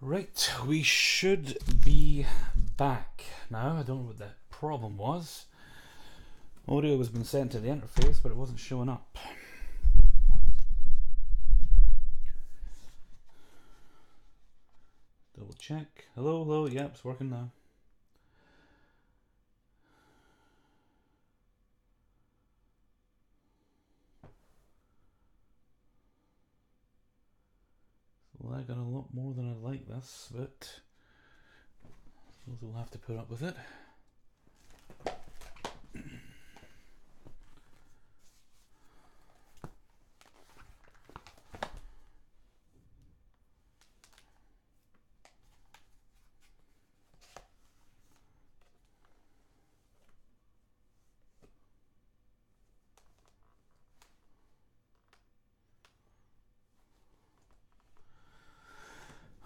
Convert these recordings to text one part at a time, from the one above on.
Right, we should be back now. I don't know what the problem was. Audio has been sent to the interface, but it wasn't showing up. Double check. Hello, hello. Yep, it's working now. Well, I got a lot more than I like this, but I suppose we'll have to put up with it.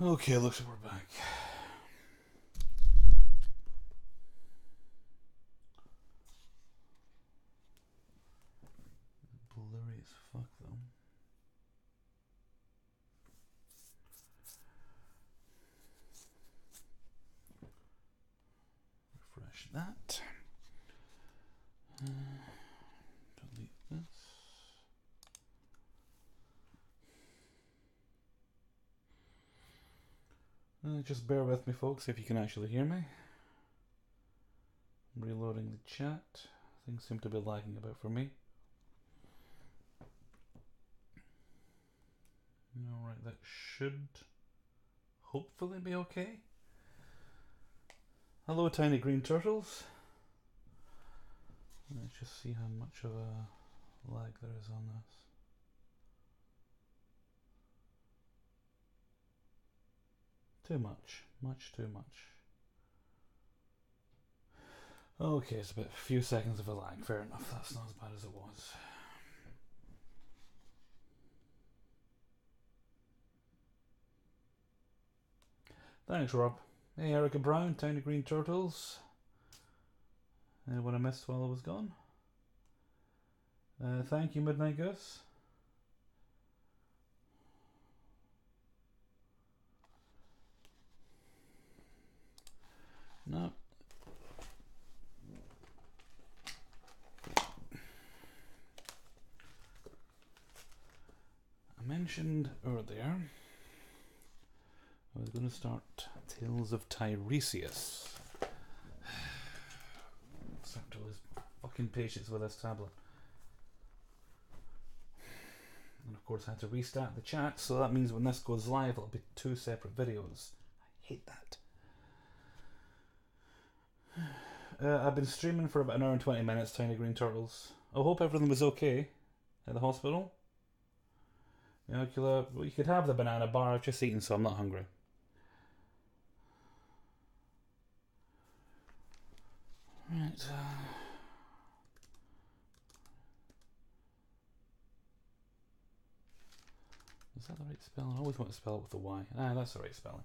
Okay, looks like we're back. Blurry as fuck though. Refresh that. Delete this. Just bear with me, folks, if you can actually hear me. I'm reloading the chat. Things seem to be lagging about for me. Alright, that should hopefully be okay. Hello, tiny green turtles. Let's just see how much of a lag there is on this. Too much. Much too much. Okay, it's about a few seconds of a lag. Fair enough. That's not as bad as it was. Thanks, Rob. Hey, Erica Brown, Tiny Green Turtles. Anyone I missed while I was gone? Thank you, Midnight Goose. No. I mentioned earlier I was going to start Tales of Tiresias. Sucked all his fucking patience with this tablet. And of course I had to restart the chat, so that means when this goes live it'll be two separate videos. I hate that. I've been streaming for about an hour and 20 minutes, Tiny Green Turtles. I hope everything was okay at the hospital. Well, you could have the banana bar. I've just eaten, so I'm not hungry. Right. Is that the right spelling? I always want to spell it with a Y. Ah, that's the right spelling.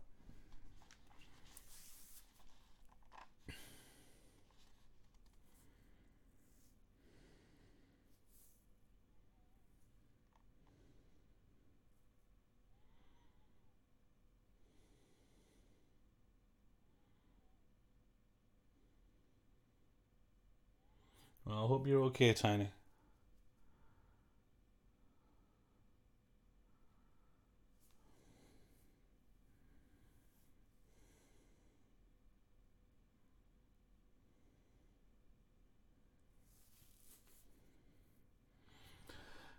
Well, I hope you're okay, Tiny.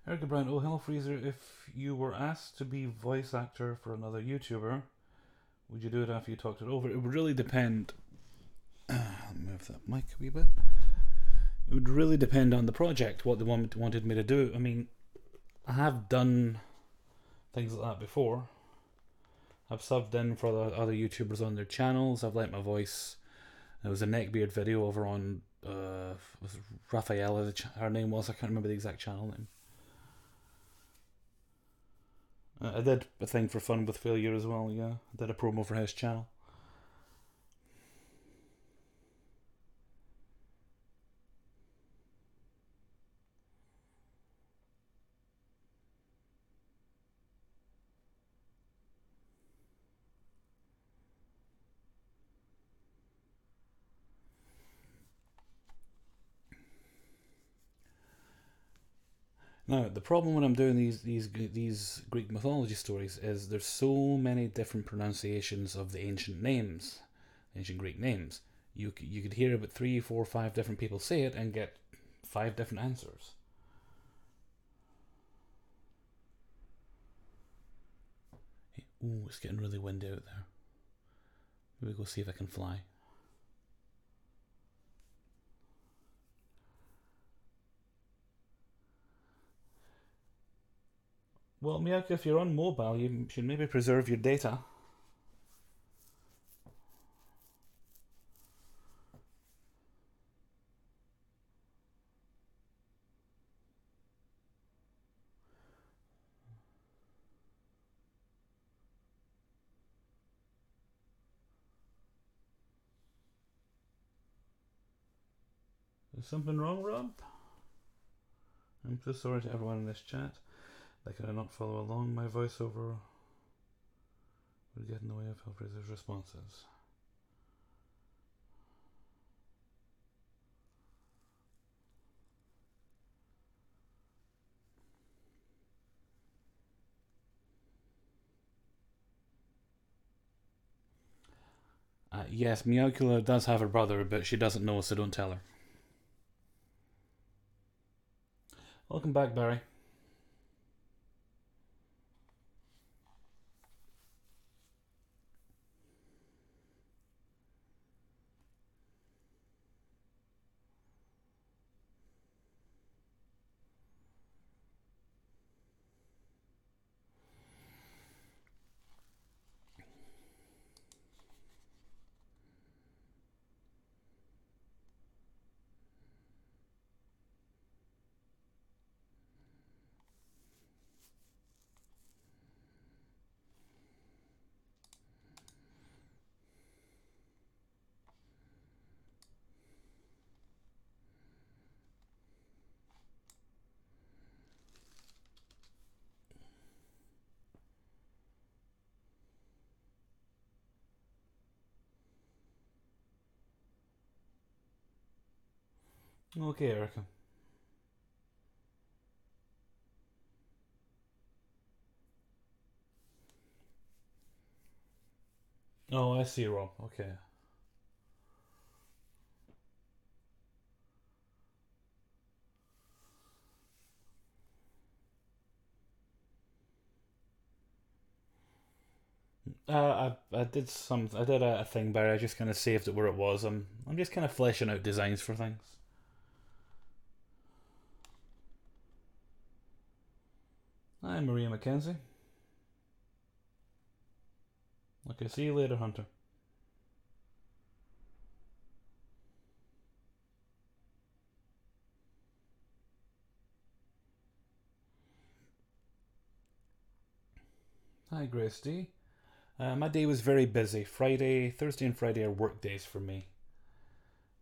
Erica Brown, oh hell freezer, if you were asked to be voice actor for another YouTuber, would you do it after you talked it over? It would really depend. I'll move that mic a wee bit. It would really depend on the project, what they wanted me to do. I mean, I have done things like that before. I've subbed in for other YouTubers on their channels. I've lent my voice. There was a neckbeard video over on was Rafaela, her name was. I can't remember the exact channel name. I did a thing for Fun with Failure as well, yeah. I did a promo for his channel. Now, the problem when I'm doing these Greek mythology stories is there's so many different pronunciations of the ancient names, ancient Greek names. You could hear about 3, 4, 5 different people say it and get 5 different answers. Ooh, it's getting really windy out there. Maybe go see if I can fly. Well, Miyako, if you're on mobile, you should maybe preserve your data. Is something wrong, Rob? I'm so sorry to everyone in this chat. They could not follow along. My voiceover would get in the way of Hellraiser's responses. Yes, Miocula does have a brother, but she doesn't know, so don't tell her. Welcome back, Barry. Okay, Erica. Oh, I see, Rob. Okay. I did a thing, Barry. I just kind of saved it where it was. I'm just kind of fleshing out designs for things. Hi, Maria Mackenzie. Okay, see you later, Hunter. Hi, Grace D. My day was very busy. Thursday and Friday are work days for me.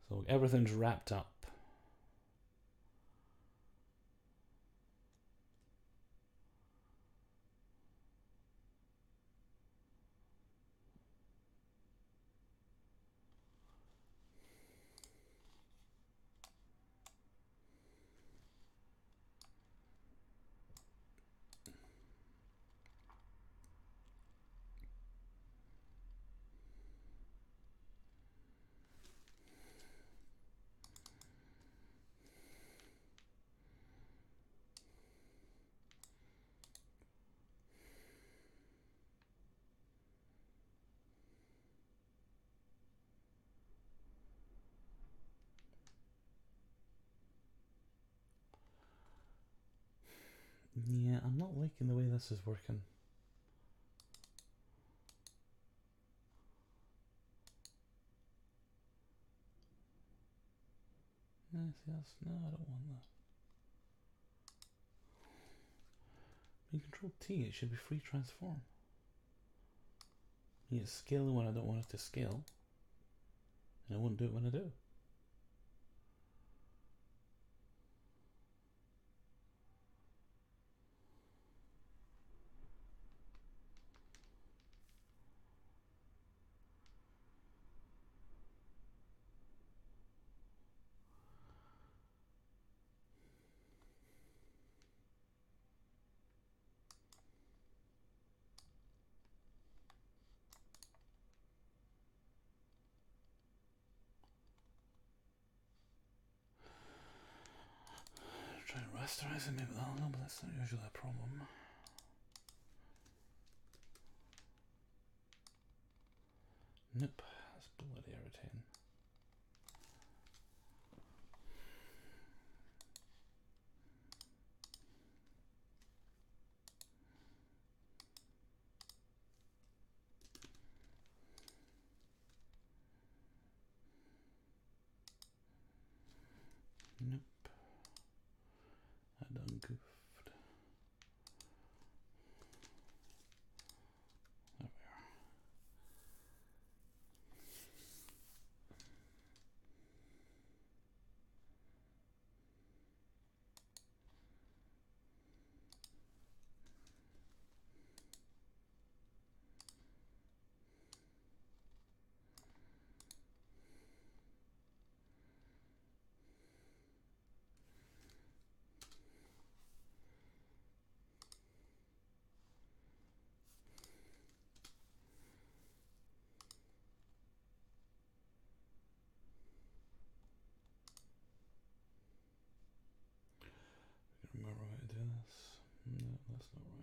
So everything's wrapped up. Yeah, I'm not liking the way this is working. Yes, no, I don't want that. In Control T, it should be free transform. It's scale when I don't want it to scale. And I won't do it when I do. rasterizing maybe that a little, but that's not usually a problem. Nope, that's bloody irritating. Nope. I done goofed. There we are. Remember how to do this? No, that's not right.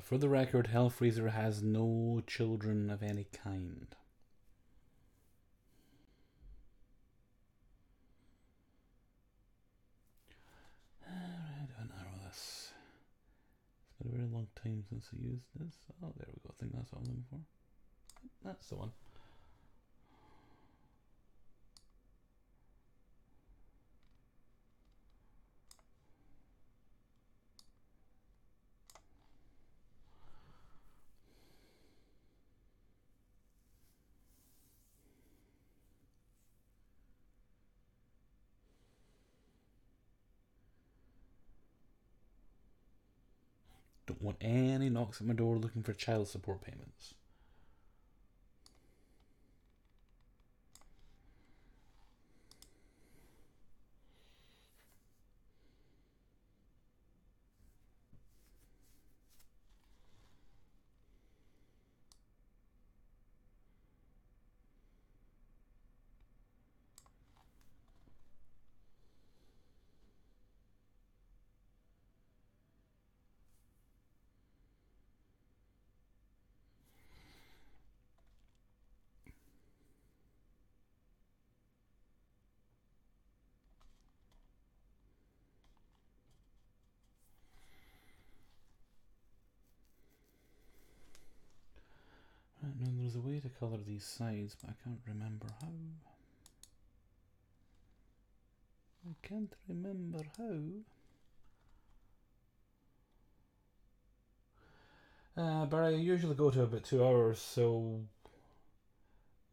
For the record, Hellfreezer has no children of any kind. Alright, unarrow this. It's been a very long time since I used this. Oh, there we go. I think that's what I'm looking for. That's the one. Don't want any knocks at my door looking for child support payments. Right, now there's a way to colour these sides, but I can't remember how. I can't remember how. But I usually go to about 2 hours, so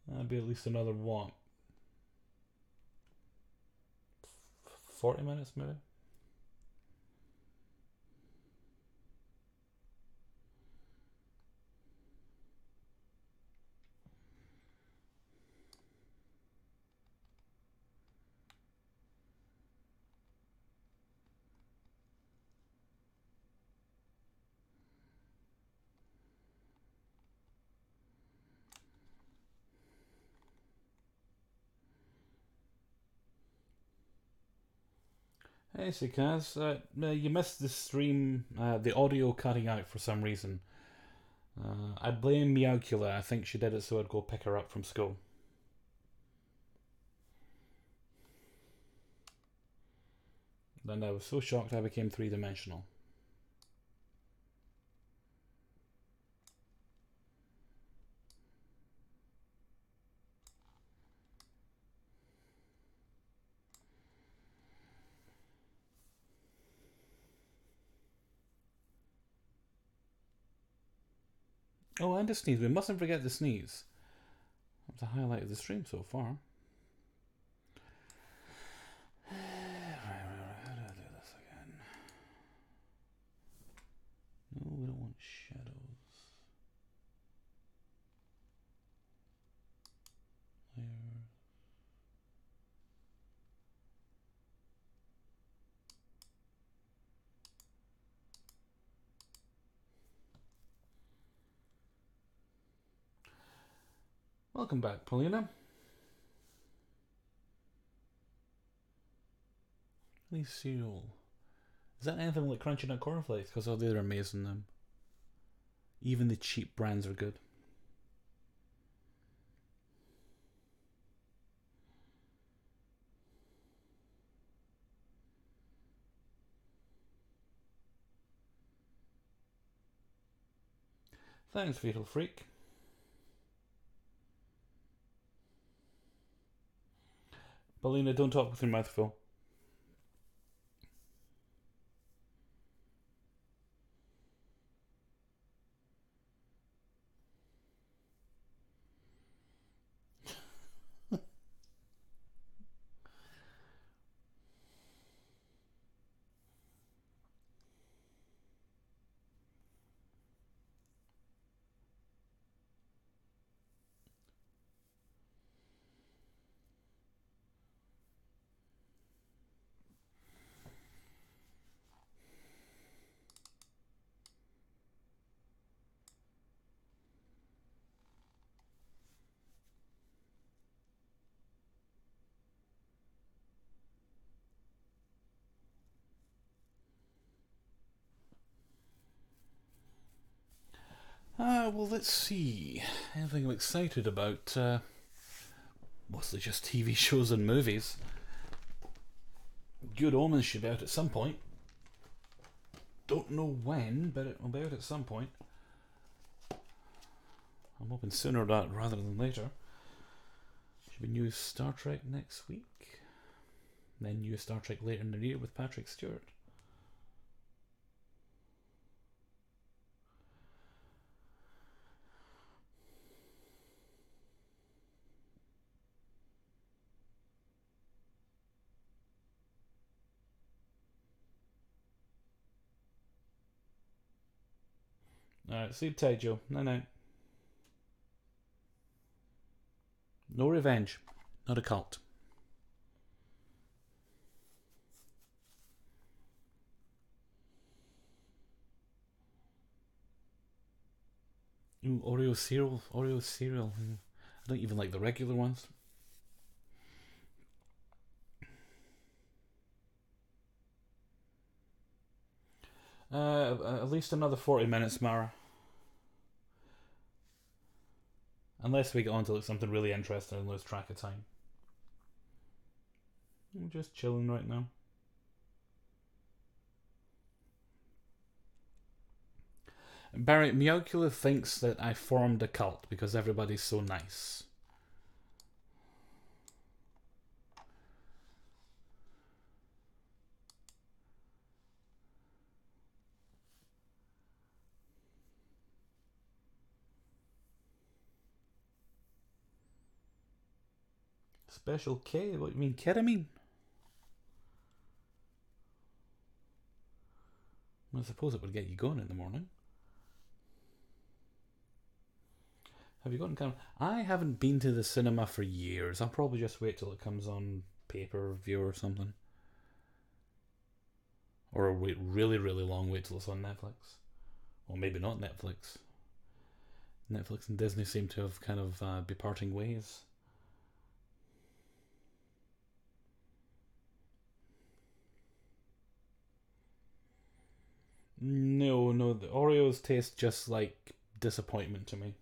that'd be at least another what? 40 minutes maybe? Hey, so Kaz, you missed the stream, the audio cutting out for some reason. I blame Meowcula. I think she did it so I'd go pick her up from school. Then I was so shocked I became three-dimensional. Oh, and a sneeze. We mustn't forget the sneeze. That's the highlight of the stream so far. Right, how do I do this again? No, we don't want shadows. Layers. Welcome back, Paulina. These cereal. Is that anything like Crunchy Nut Cornflakes? Because oh, they're amazing, them. Even the cheap brands are good. Thanks, Fatal Freak. Paulina, don't talk with your mouth full. Well, let's see. Anything I'm excited about? Mostly just TV shows and movies. Good Omens should be out at some point. Don't know when, but it will be out at some point. I'm hoping sooner rather than later. Should be new Star Trek next week. Then new Star Trek later in the year with Patrick Stewart. Alright, sleep tight, Joe. Night night. No revenge. Not a cult. Ooh, Oreo cereal. Oreo cereal. I don't even like the regular ones. At least another 40 minutes, Mara. Unless we get on to something really interesting and lose track of time. I'm just chilling right now. Barry Meowcula thinks that I formed a cult because everybody's so nice. Special K? What do you mean, ketamine? Well, I suppose it would get you going in the morning. Have you gotten kind of... I haven't been to the cinema for years. I'll probably just wait till it comes on pay-per-view or something. Or a wait really, really long wait till it's on Netflix. Or maybe not Netflix. Netflix and Disney seem to have kind of be parting ways. No, the Oreos taste just like disappointment to me.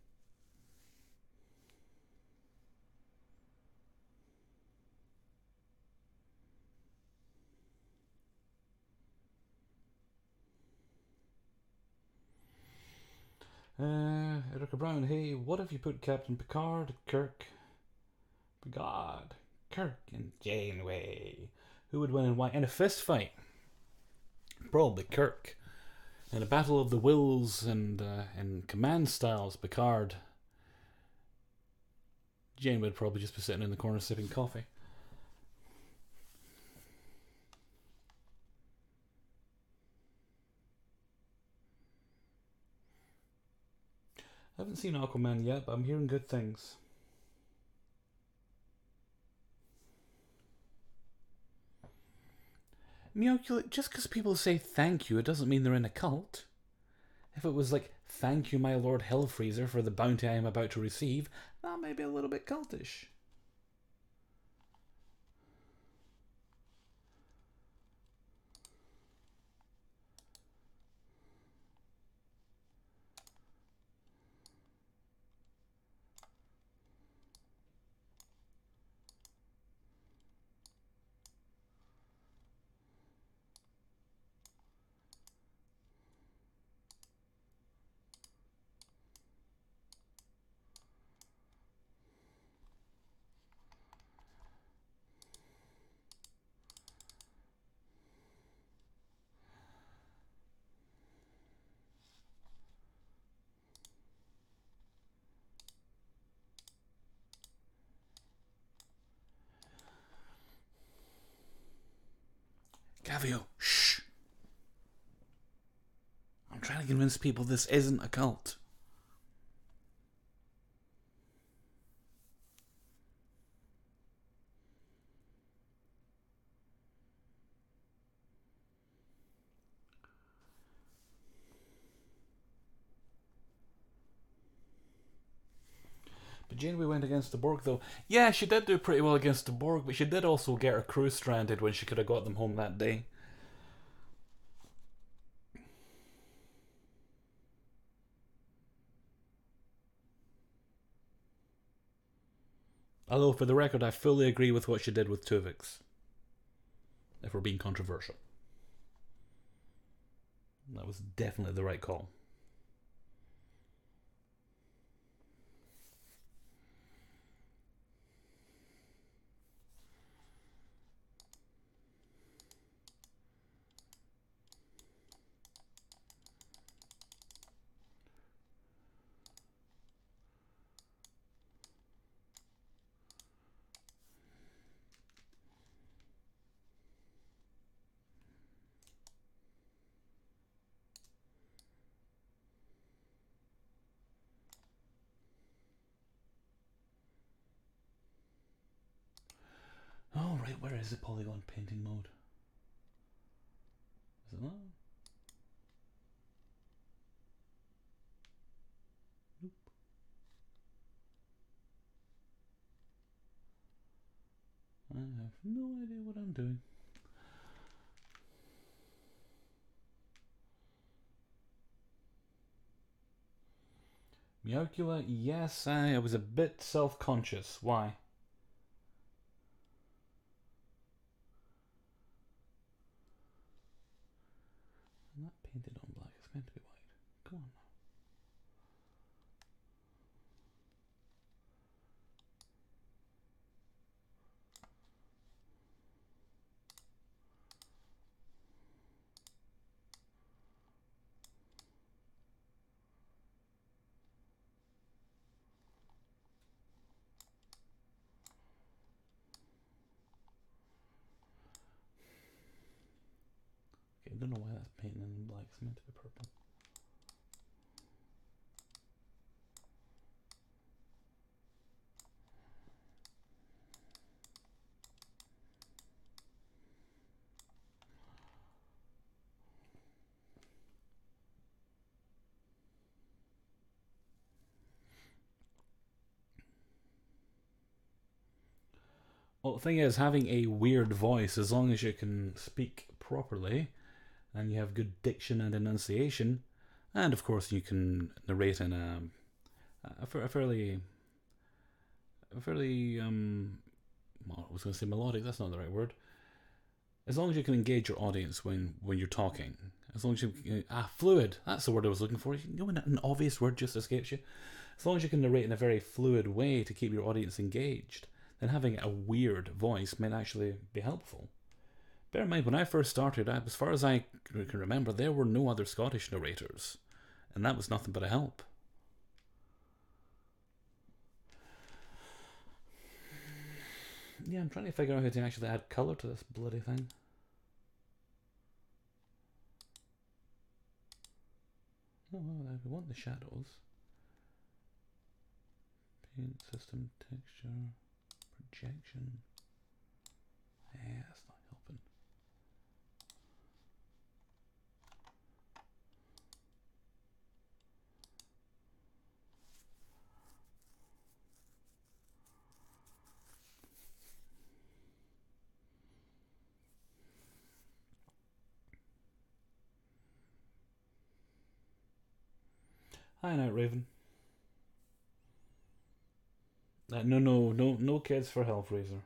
Erica Brown, hey, what if you put Captain Picard, Kirk, God, Kirk, and Janeway? Who would win and why? In a fist fight? Probably Kirk. In a battle of the wills and command styles, Picard, Jane would probably just be sitting in the corner sipping coffee. I haven't seen Aquaman yet, but I'm hearing good things. Mioculate, just because people say thank you, it doesn't mean they're in a cult. If it was like, thank you, my Lord Hellfreezer, for the bounty I am about to receive, that may be a little bit cultish. Gavio, shh. I'm trying to convince people this isn't a cult. But Janeway went against the Borg, though. Yeah, she did do pretty well against the Borg, but she did also get her crew stranded when she could have got them home that day. Although, for the record, I fully agree with what she did with Tuvix. If we're being controversial. That was definitely the right call. Oh, right, where is the polygon painting mode? Is it that? Nope. I have no idea what I'm doing. Miocula, yes, I was a bit self-conscious. Why? I'm not painted on black, it's meant to be white. Come on now. Okay, I don't know why that's painted in black, it's meant to be purple. Well, the thing is, having a weird voice, as long as you can speak properly, and you have good diction and enunciation, and of course you can narrate in a fairly, well, I was going to say melodic, that's not the right word. As long as you can engage your audience when you're talking, as long as you fluid, that's the word I was looking for. You know when an obvious word just escapes you? As long as you can narrate in a very fluid way to keep your audience engaged, then having a weird voice might actually be helpful. Bear in mind, when I first started, as far as I can remember, there were no other Scottish narrators, and that was nothing but a help. Yeah, I'm trying to figure out how to actually add colour to this bloody thing. Oh, well, we want the shadows. Paint, system, texture, projection. Yeah, that's not helping. Hi, Night Raven. No kids for Hellraiser.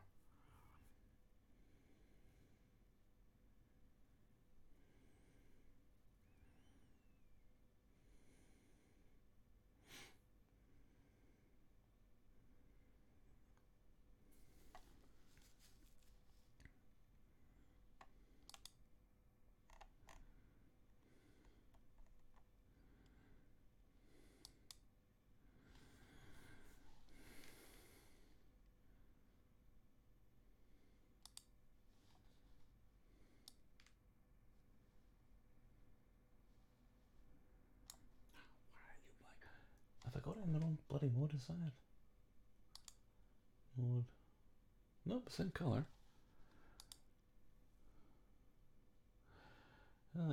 Have I got it in the wrong bloody mode? Is that mode? Nope, it's in colour.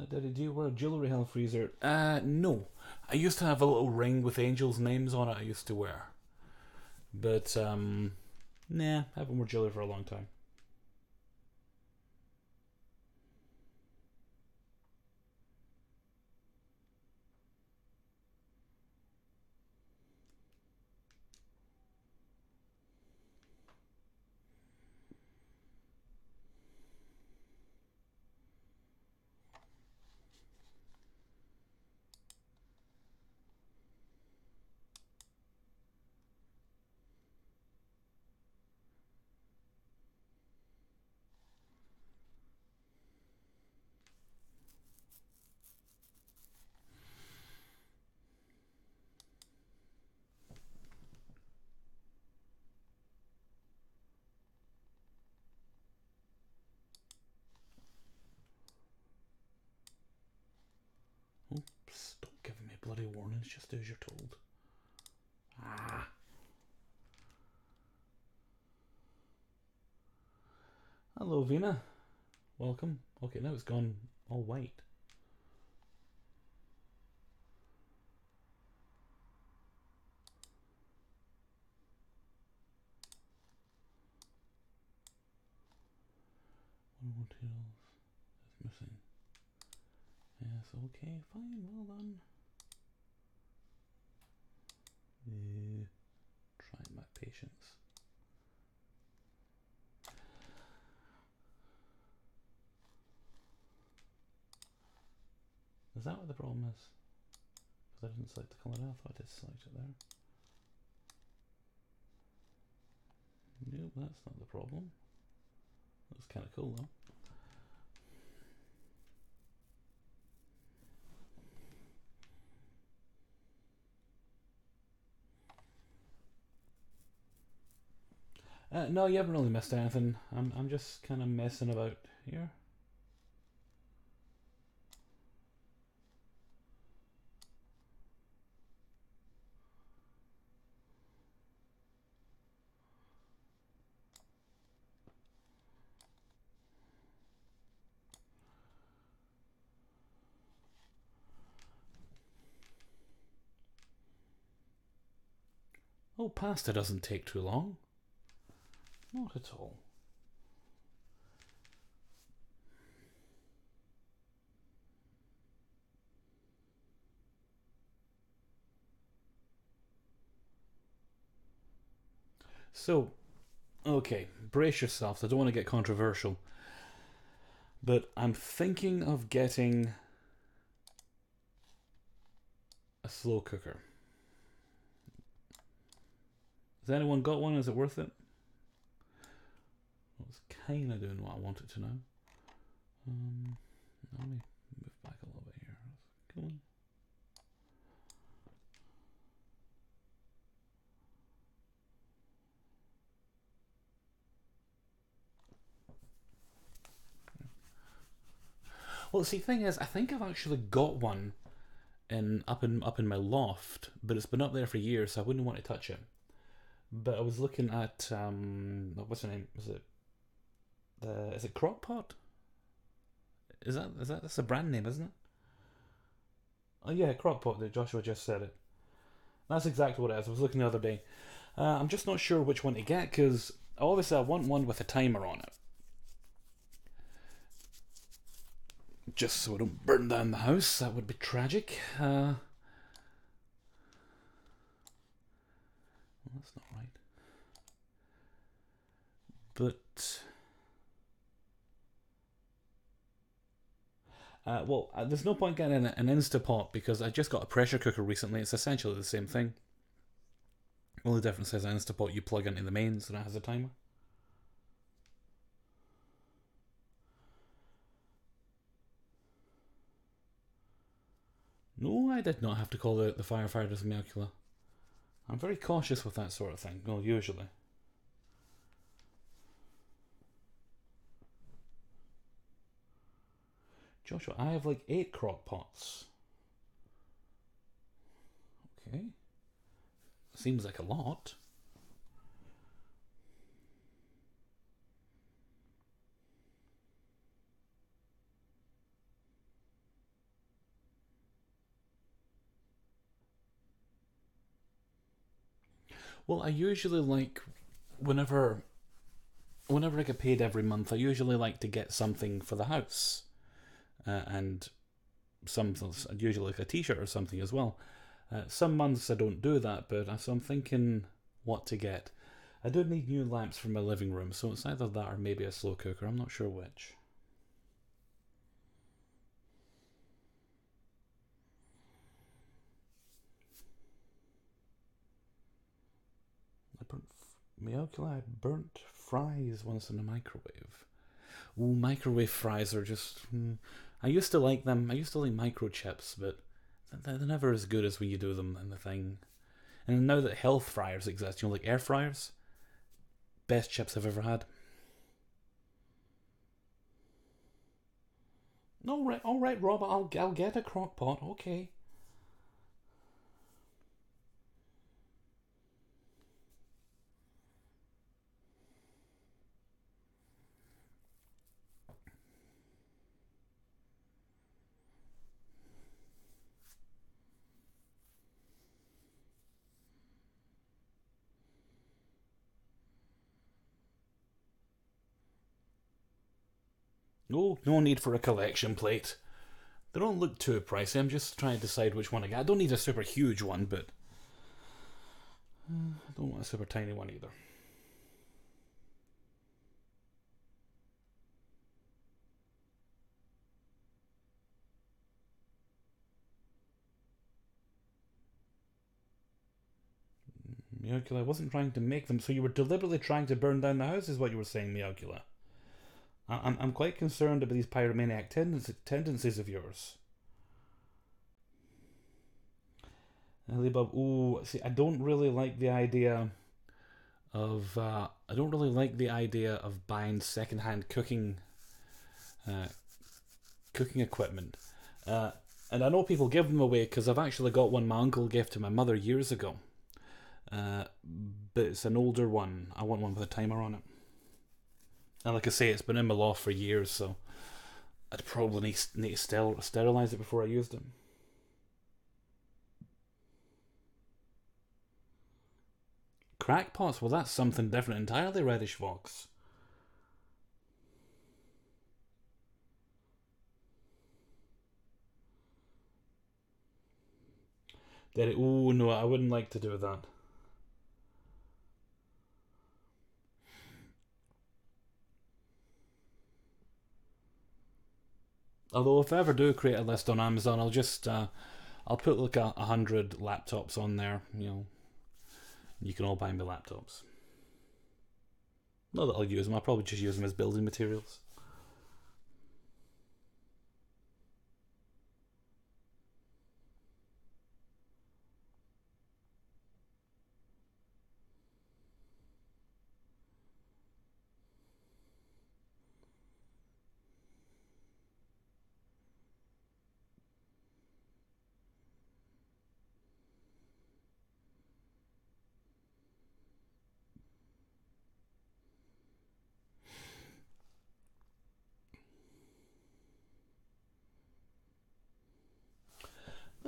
Did you wear a jewellery Hellfreezer? No. I used to have a little ring with angels' names on it I used to wear. But, nah, I haven't worn jewellery for a long time. Oops, don't give me bloody warnings, just do as you're told. Ah. Hello, Vina. Welcome. Okay, now it's gone all white. One more tails. It's missing. Yes, okay, fine, well done. Try my patience. Is that what the problem is? Because I didn't select the colour. I thought I did select it there. Nope, that's not the problem. That's kind of cool though. No, you haven't really missed anything. I'm just kind of messing about here. Oh, pasta doesn't take too long. Not at all. So, okay, brace yourselves. I don't want to get controversial. But I'm thinking of getting a slow cooker. Has anyone got one? Is it worth it? Well, it's kind of doing what I want it to now. Let me move back a little bit here. Come on. Well, see, thing is, I think I've actually got one up in my loft, but it's been up there for years, so I wouldn't want to touch it. But I was looking at what's the name? Is it Crockpot? That's a brand name, isn't it? Oh yeah, Crockpot. That Joshua just said it. That's exactly what it is. I was looking the other day. I'm just not sure which one to get because obviously I want one with a timer on it, just so I don't burn down the house. That would be tragic. Well, that's not right. But there's no point getting an Instapot because I just got a pressure cooker recently. It's essentially the same thing. Only difference is an Instapot you plug into the mains and it has a timer. No, I did not have to call the firefighters Immaculate. I'm very cautious with that sort of thing. Well, usually. Joshua, I have like 8 crock pots. Okay. Seems like a lot. Well, I usually like whenever I get paid every month, I usually like to get something for the house, and usually like a T-shirt or something as well. Some months I don't do that, but so I'm thinking what to get. I do need new lamps for my living room, so it's either that or maybe a slow cooker. I'm not sure which. I burnt fries once in a microwave. Ooh, microwave fries are just. I used to like them. I used to like microchips, but they're never as good as when you do them in the thing. And now that health fryers exist, like air fryers, best chips I've ever had. All right, Rob. I'll get a crock pot. Okay. Oh, no need for a collection plate. They don't look too pricey. I'm just trying to decide which one I get. I don't need a super huge one, but I don't want a super tiny one either. Miocula, I wasn't trying to make them, so you were deliberately trying to burn down the house, is what you were saying, Miocula. I'm quite concerned about these pyromaniac tendencies of yours. Alibab, ooh, see, I don't really like the idea of buying secondhand uh, cooking equipment. And I know people give them away because I've actually got one my uncle gave to my mother years ago. But it's an older one. I want one with a timer on it. And like I say, it's been in my loft for years, so I'd probably need to sterilise it before I used it. Crackpots? Well, that's something different entirely, Reddish Fox. Oh no, I wouldn't like to do that. Although if I ever do create a list on Amazon, I'll put like 100 laptops on there. You can all buy me laptops. Not that I'll use them. I'll probably just use them as building materials.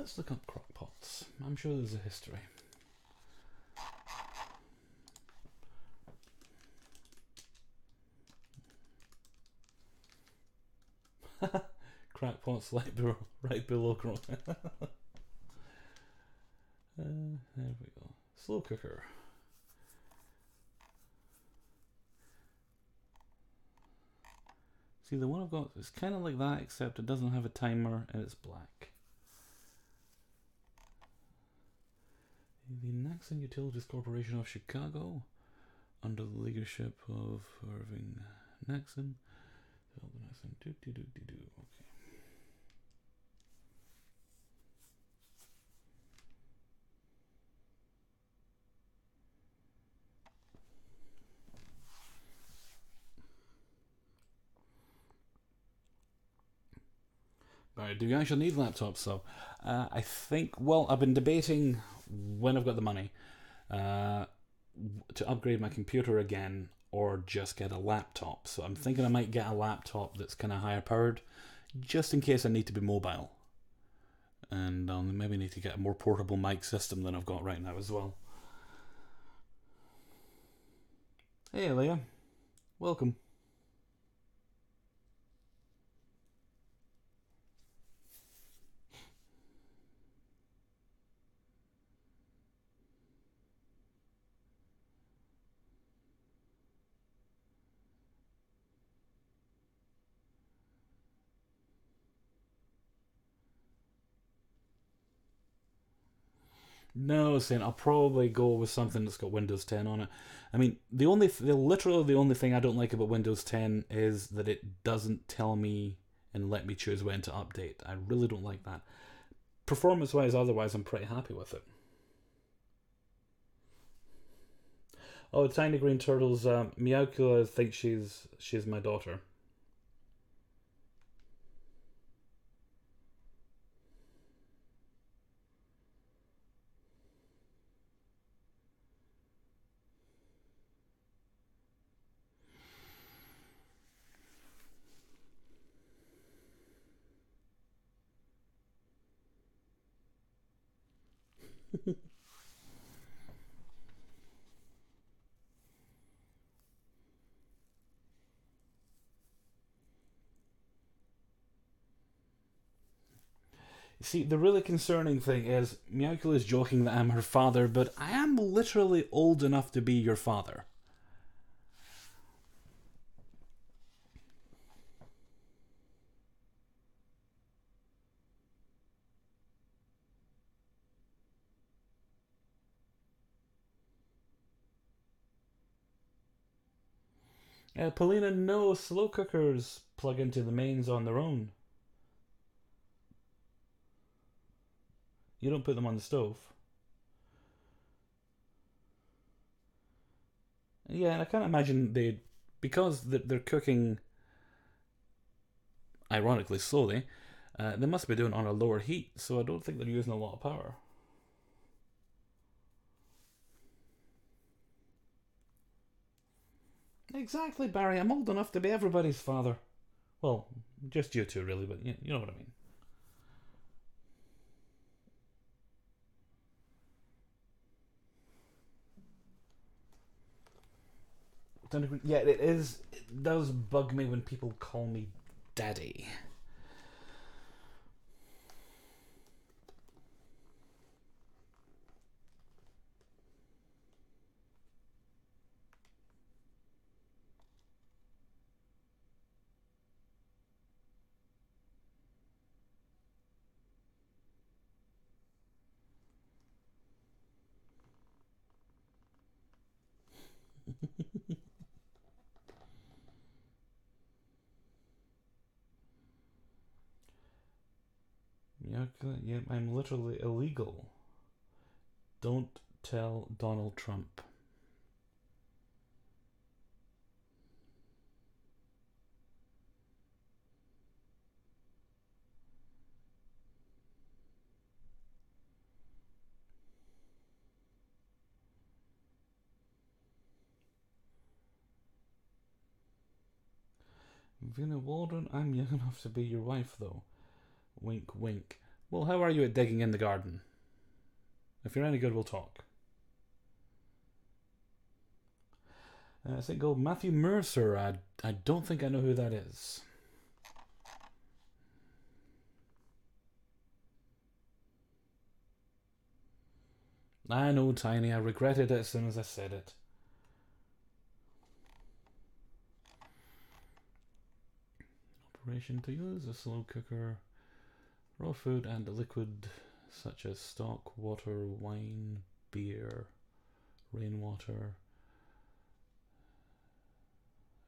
Let's look up crock pots. I'm sure there's a history. Crackpots right below crock. There we go. Slow cooker. See, the one I've got is kind of like that, except it doesn't have a timer and it's black. The Naxon Utilities Corporation of Chicago, under the leadership of Irving Naxon. Okay. Alright, do you actually need laptops though? I think, well, I've been debating when I've got the money to upgrade my computer again or just get a laptop. So I'm thinking I might get a laptop that's kind of higher powered just in case I need to be mobile. And I'll maybe need to get a more portable mic system than I've got right now as well. Hey Leah, welcome. No, Saint, I'll probably go with something that's got Windows 10 on it. I mean, literally the only thing I don't like about Windows 10 is that it doesn't tell me and let me choose when to update. I really don't like that. Performance-wise, otherwise, I'm pretty happy with it. Oh, Tiny Green Turtles. Miyakula thinks she's my daughter. See, the really concerning thing is Miyakula is joking that I'm her father, but I am literally old enough to be your father. Paulina, no, slow cookers plug into the mains on their own. You don't put them on the stove. Yeah, and I can't imagine because they're cooking, ironically, slowly, they must be doing it on a lower heat, so I don't think they're using a lot of power. Exactly, Barry. I'm old enough to be everybody's father. Well, just you two, really, but you know what I mean. Yeah, it is. It does bug me when people call me daddy. Yeah, I'm literally illegal. Don't tell Donald Trump. Vina Waldron, I'm young enough to be your wife, though. Wink, wink. Well, how are you at digging in the garden? If you're any good, we'll talk. Single Matthew Mercer. I don't think I know who that is. I know, Tiny. I regretted it as soon as I said it. Operation to use a slow cooker. Raw food and a liquid such as stock, water, wine, beer, rainwater.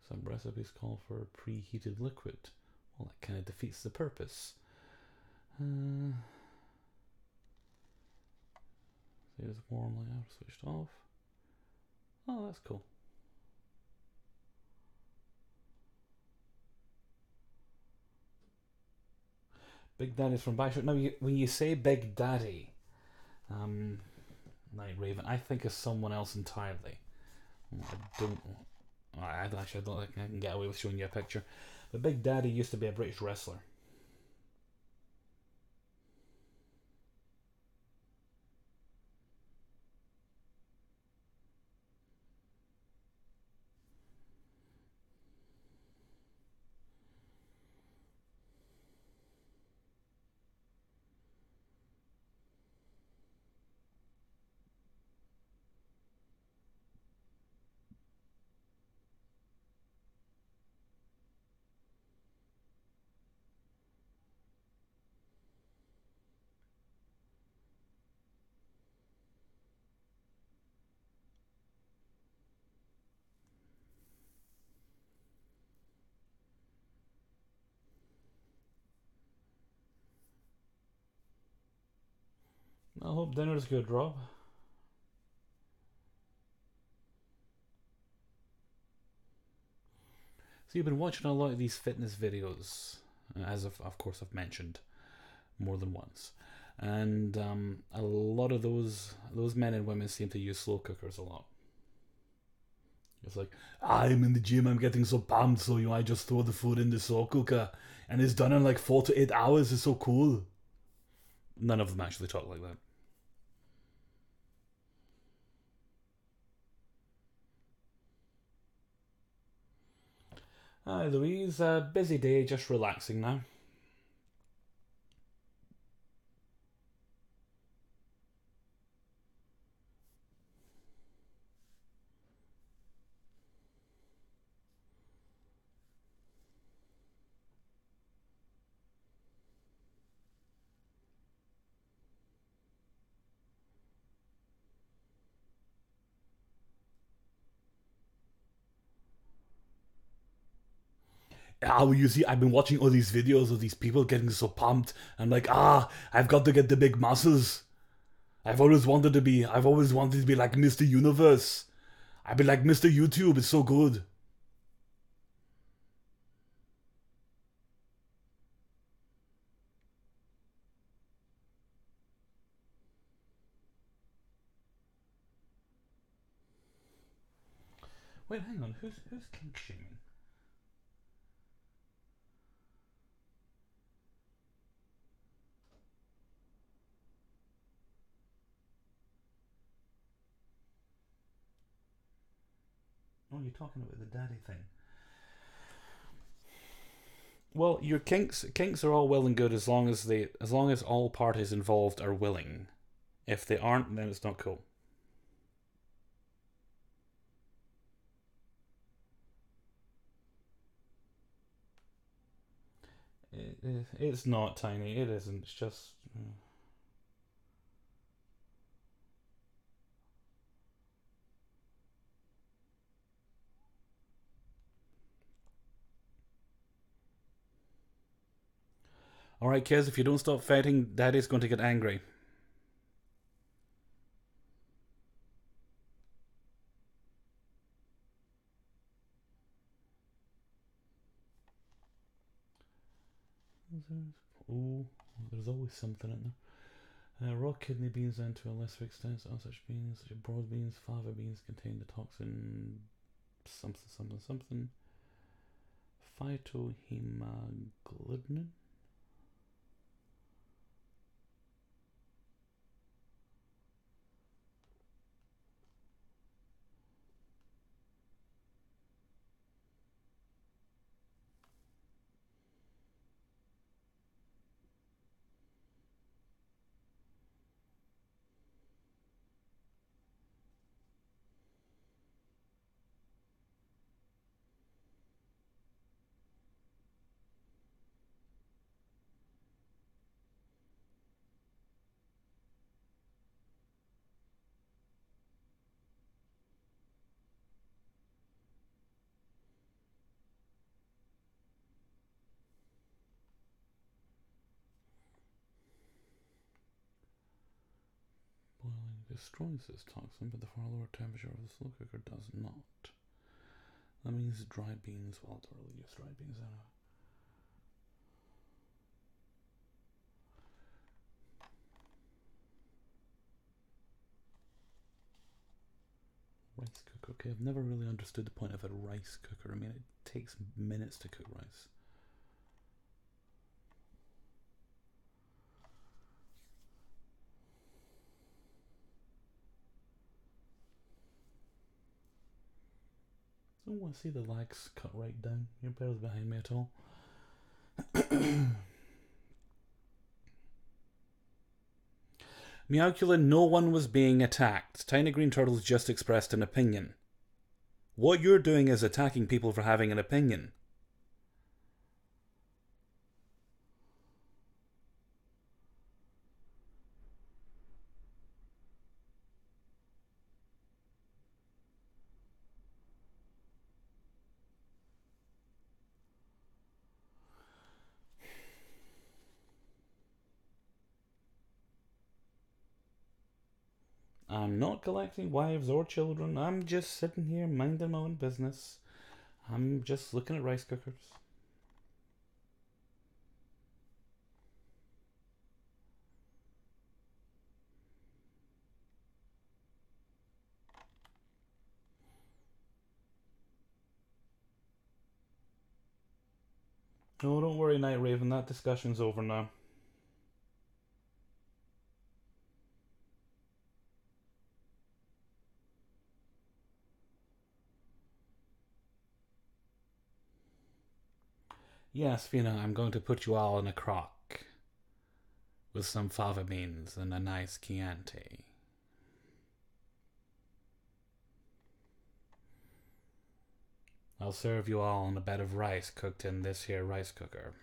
Some recipes call for preheated liquid. Well, that kind of defeats the purpose. There's warm layout switched off. Oh, that's cool. Big Daddy's from Bishop. Now, when you say Big Daddy, Night Raven, I think of someone else entirely. I don't. I don't think I can get away with showing you a picture. But Big Daddy used to be a British wrestler. I hope dinner's good, Rob. So you've been watching a lot of these fitness videos, as of course I've mentioned more than once, and a lot of those men and women seem to use slow cookers a lot. It's like, I'm in the gym, I'm getting so pumped, so I just throw the food in the slow cooker, and it's done in like 4 to 8 hours. It's so cool. None of them actually talk like that. Hi Louise, busy day, just relaxing now. Well, you see, I've been watching all these videos of these people getting so pumped. I'm like, I've got to get the big muscles. I've always wanted to be like Mr. Universe. I've been like Mr. YouTube, it's so good. Wait, hang on, who's kink shaming? Oh, you're talking about the daddy thing. Well, your kinks are all well and good as long as all parties involved are willing. If they aren't, then it's not cool. It's not Tiny. It isn't. It's just. All right, kids. If you don't stop fighting, Daddy's going to get angry. Oh, there's always something in there. Raw kidney beans, and to a lesser extent, such beans, such as broad beans, fava beans, contain the toxin something. Phytohemagglutinin. destroys this toxin, but the far lower temperature of the slow cooker does not. That means dried beans. Well, I don't really use dried beans anyway. Rice cooker. Okay, I've never really understood the point of a rice cooker. I mean, it takes minutes to cook rice. I don't want to see the legs cut right down. You're barely behind me at all. Meowculin, no one was being attacked. Tiny Green Turtles just expressed an opinion. What you're doing is attacking people for having an opinion. I'm not collecting wives or children. I'm just sitting here minding my own business. I'm just looking at rice cookers. Oh, don't worry, Night Raven. That discussion's over now. Yes, Fina, I'm going to put you all in a crock with some fava beans and a nice Chianti. I'll serve you all on a bed of rice cooked in this here rice cooker.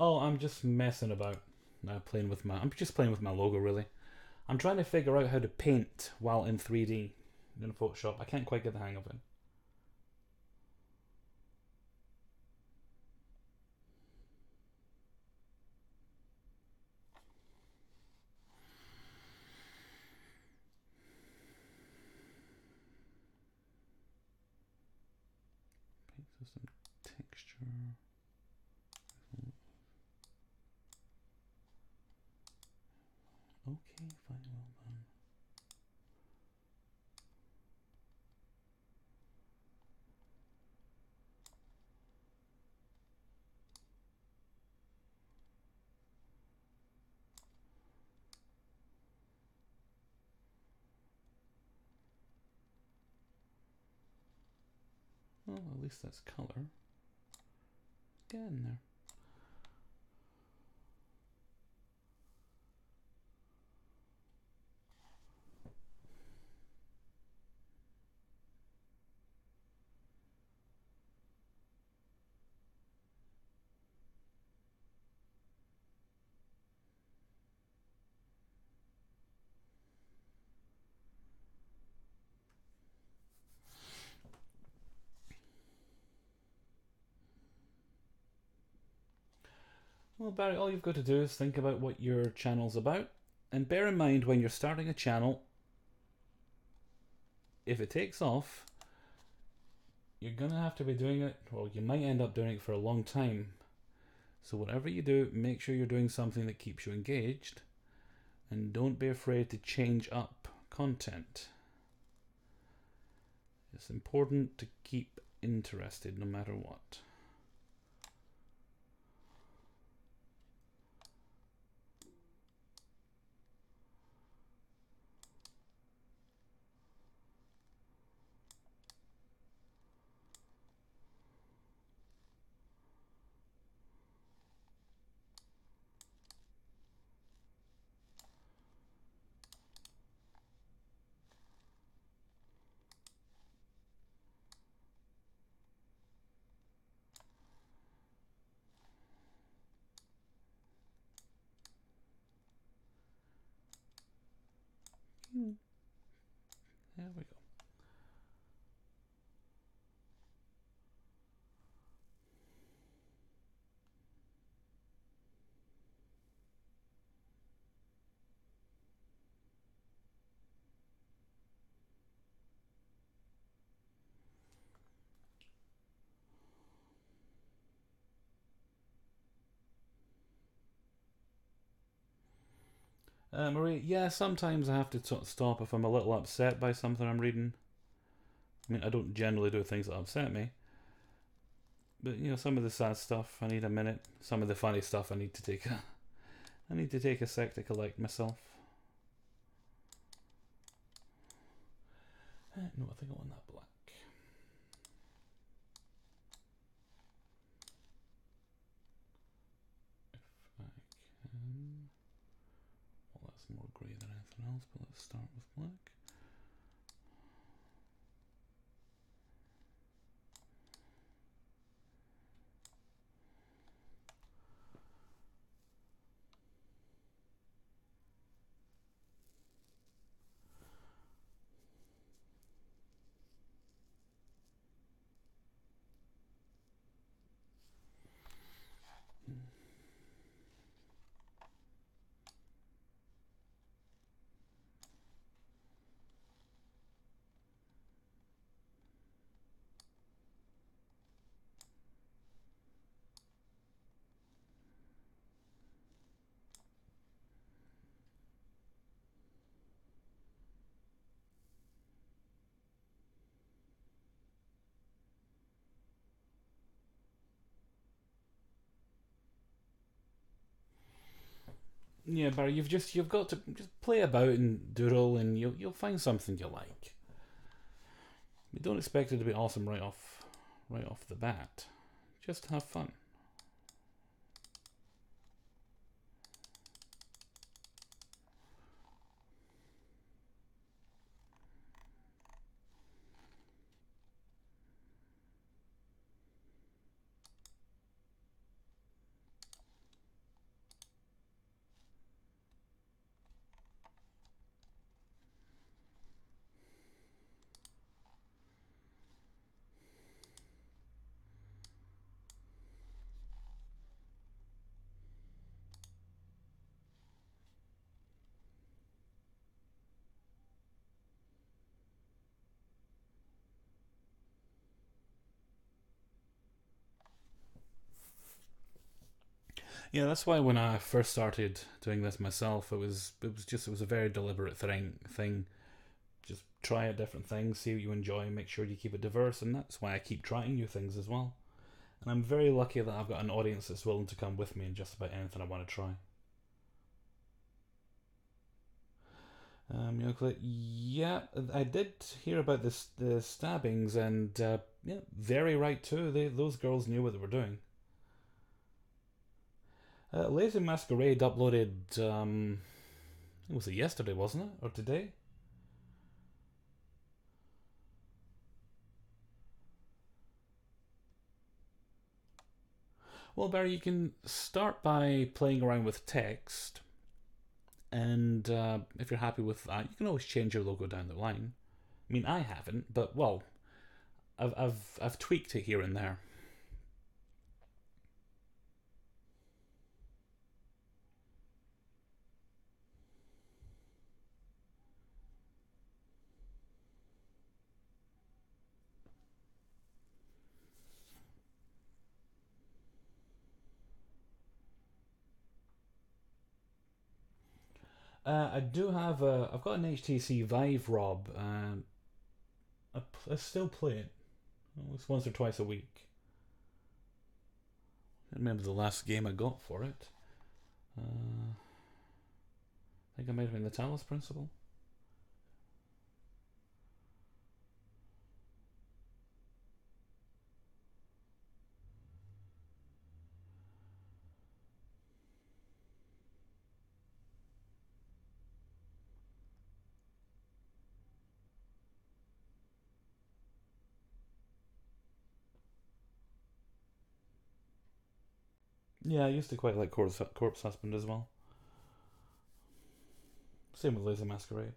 Oh, I'm just messing about. I'm just playing with my logo, really. I'm trying to figure out how to paint while in 3D in Photoshop. I can't quite get the hang of it. Paint system texture. Okay, fine, well done. Well, at least that's color. Get in there. Well, Barry, all you've got to do is think about what your channel's about. And bear in mind, when you're starting a channel, if it takes off, you're going to have to be doing it, well, you might end up doing it for a long time. So whatever you do, make sure you're doing something that keeps you engaged. And don't be afraid to change up content. It's important to keep interested no matter what. Marie, yeah, sometimes I have to stop if I'm a little upset by something I'm reading. I mean, I don't generally do things that upset me. But, you know, some of the sad stuff, I need a minute. Some of the funny stuff, I need to take a... I need to take a sec to collect myself. No, I think I want that black. If I can... Well, that's more grey than anything else, but let's start with black. Yeah, Barry, you've got to just play about and doodle, and you'll find something you like. You don't expect it to be awesome right off the bat. Just have fun. Yeah, that's why when I first started doing this myself, it was a very deliberate thing. Just try out different things, see what you enjoy, make sure you keep it diverse, and that's why I keep trying new things as well. And I'm very lucky that I've got an audience that's willing to come with me in just about anything I want to try. Yeah, I did hear about the stabbings, and yeah, very right too. Those girls knew what they were doing. Lazy Masquerade uploaded. Was it yesterday, wasn't it, or today? Well, Barry, you can start by playing around with text, and if you're happy with that, you can always change your logo down the line. I mean, I haven't, but well, I've tweaked it here and there. I do have I've got an HTC Vive, Rob. I still play it. It's once or twice a week. I remember the last game I got for it. I think I might have been the Talos Principle. Yeah, I used to quite like Corpse Husband as well. Same with Laser Masquerade.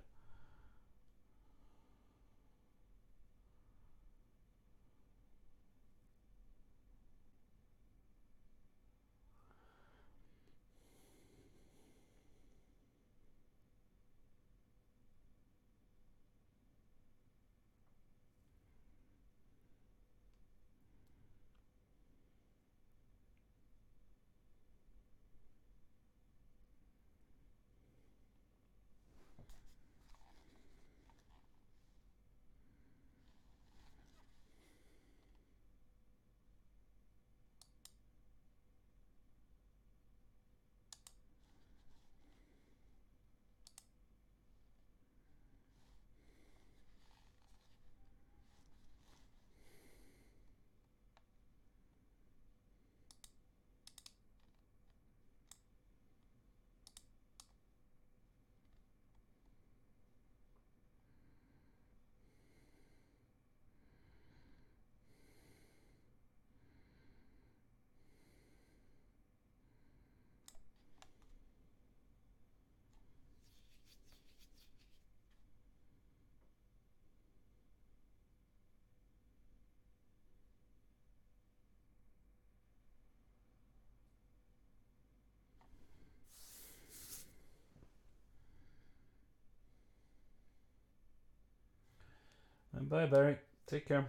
And bye, Barry. Take care.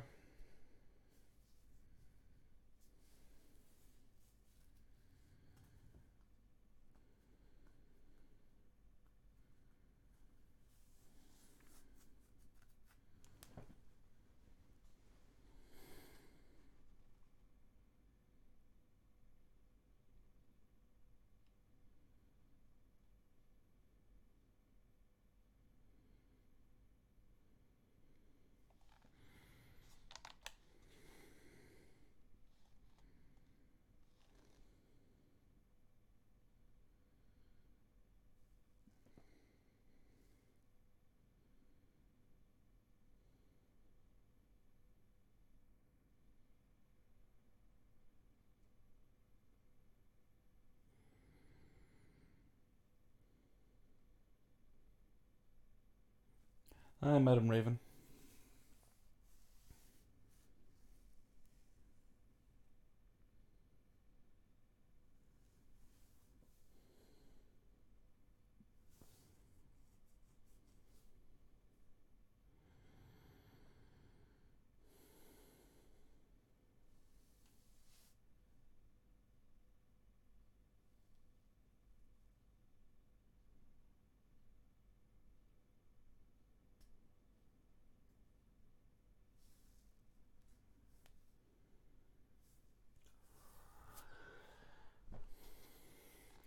Hi, Madam Raven.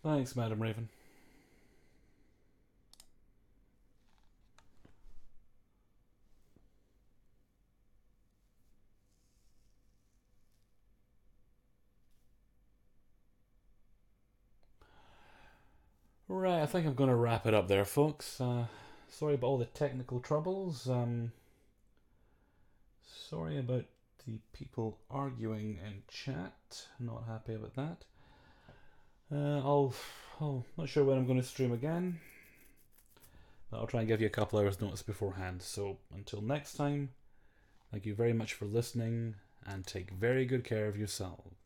Thanks, Madam Raven. Right, I think I'm going to wrap it up there, folks. Sorry about all the technical troubles. Sorry about the people arguing in chat. Not happy about that. I'm not sure when I'm going to stream again. But I'll try and give you a couple hours notice beforehand. So until next time, thank you very much for listening and take very good care of yourselves.